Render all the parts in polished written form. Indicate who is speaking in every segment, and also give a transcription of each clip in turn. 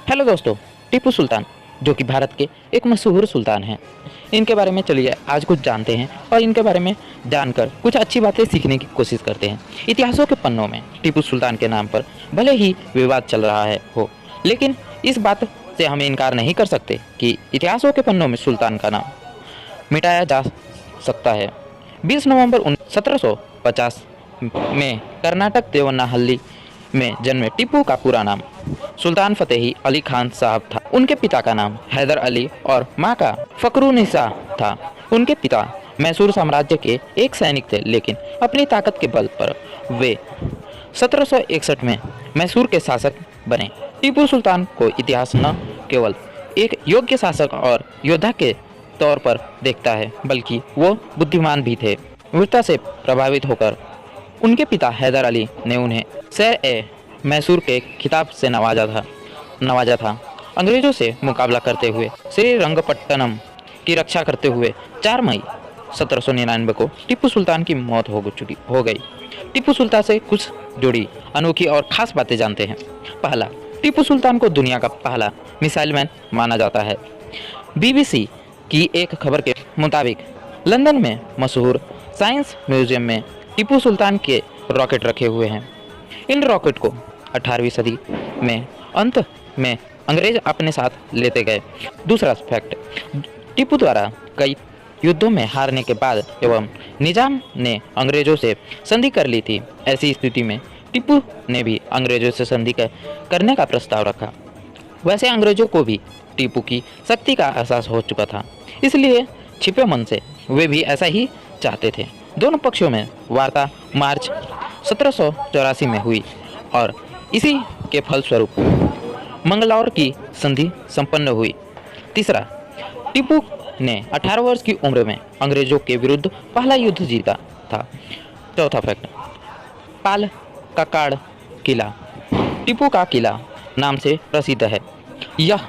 Speaker 1: Hello दोस्तों, टीपू सुल्तान जो कि भारत के एक मशहूर सुल्तान हैं। इनके बारे में चलिए आज कुछ जानते हैं और इनके बारे में जानकर कुछ अच्छी बातें सीखने की कोशिश करते हैं। इतिहासों के पन्नों में टीपू सुल्तान के नाम पर भले ही विवाद चल रहा है लेकिन इस बात से हमें इनकार नहीं कर सकते कि इतिहासों के पन्नों में सुल्तान का नाम मिटाया जा सकता है। 20 नवंबर 1750 में कर्नाटक देवनाहल्ली में जन्मे टीपू का पूरा नाम सुल्तान फतेही अली खान साहब था। उनके पिता का नाम हैदर अली और मां का फकरुनिसा था। उनके पिता मैसूर साम्राज्य के एक सैनिक थे, लेकिन अपनी ताकत के बल पर वे 1761 में मैसूर के शासक बने। टीपू सुल्तान को इतिहास न केवल एक योग्य शासक और योद्धा के तौर पर देखता है, बल्कि वो बुद्धिमान भी थे। वीरता से प्रभावित होकर उनके पिता हैदर अली ने उन्हें मैसूर के खिताब से नवाजा था। अंग्रेजों से मुकाबला करते हुए श्रीरंगपट्टनम की रक्षा करते हुए 4 मई 1799 को टीपू सुल्तान की मौत हो गई। टीपू सुल्तान से कुछ जुड़ी अनोखी और खास बातें जानते हैं। पहला, टीपू सुल्तान को दुनिया का पहला मिसाइल मैन माना जाता है। BBC की एक खबर के मुताबिक लंदन में मशहूर साइंस म्यूजियम में टीपू सुल्तान के रॉकेट रखे हुए हैं। इन रॉकेट को 18वीं सदी में अंत में अंग्रेज अपने साथ लेते गए। दूसरा फैक्ट, टीपू द्वारा कई युद्धों में हारने के बाद एवं निजाम ने अंग्रेजों से संधि कर ली थी। ऐसी स्थिति में टीपू ने भी अंग्रेजों से संधि करने का प्रस्ताव रखा। वैसे अंग्रेजों को भी टीपू की शक्ति का एहसास हो चुका था, इसलिए छिपे मन से वे भी ऐसा ही चाहते थे। दोनों पक्षों में वार्ता मार्च 1784 में हुई और इसी के फलस्वरूप मंगलौर की संधि संपन्न हुई। तीसरा, टीपू ने 18 वर्ष की उम्र में अंग्रेजों के विरुद्ध पहला युद्ध जीता था। चौथा फैक्ट, पाल काकाड़ किला टीपू का किला नाम से प्रसिद्ध है। यह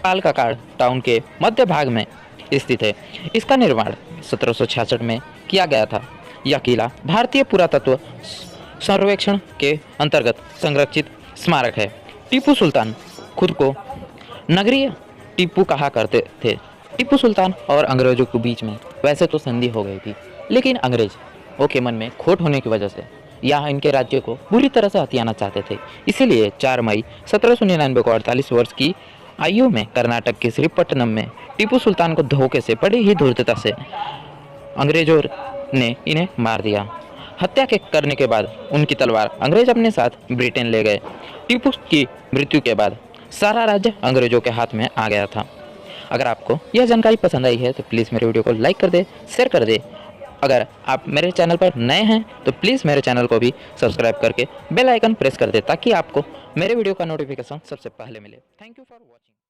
Speaker 1: पाल काकाड़ टाउन के मध्य भाग में स्थित है। इसका निर्माण 1766 में किया गया था। यह किला भारतीय पुरातत्व सर्वेक्षण के अंतर्गत संरक्षित स्मारक है। टीपू सुल्तान खुद को नगरीय टीपू कहा करते थे। टीपू सुल्तान और अंग्रेजों के बीच में वैसे तो संधि हो गई थी, लेकिन अंग्रेज के मन में खोट होने की वजह से यहाँ इनके राज्य को बुरी तरह से हथियाना चाहते थे। इसीलिए 4 मई 1799 को 48 वर्ष की आयु में कर्नाटक के श्रीपट्टनम में टीपू सुल्तान को धोखे से बड़ी ही धूर्तता से अंग्रेजों ने इन्हें मार दिया। हत्या करने के बाद उनकी तलवार अंग्रेज अपने साथ ब्रिटेन ले गए। टीपू की मृत्यु के बाद सारा राज्य अंग्रेजों के हाथ में आ गया था। अगर आपको यह जानकारी पसंद आई है तो प्लीज़ मेरे वीडियो को लाइक कर दे, शेयर कर दे। अगर आप मेरे चैनल पर नए हैं तो प्लीज़ मेरे चैनल को भी सब्सक्राइब करके बेल आइकन प्रेस कर दे, ताकि आपको मेरे वीडियो का नोटिफिकेशन सबसे पहले मिले। Thank you for watching.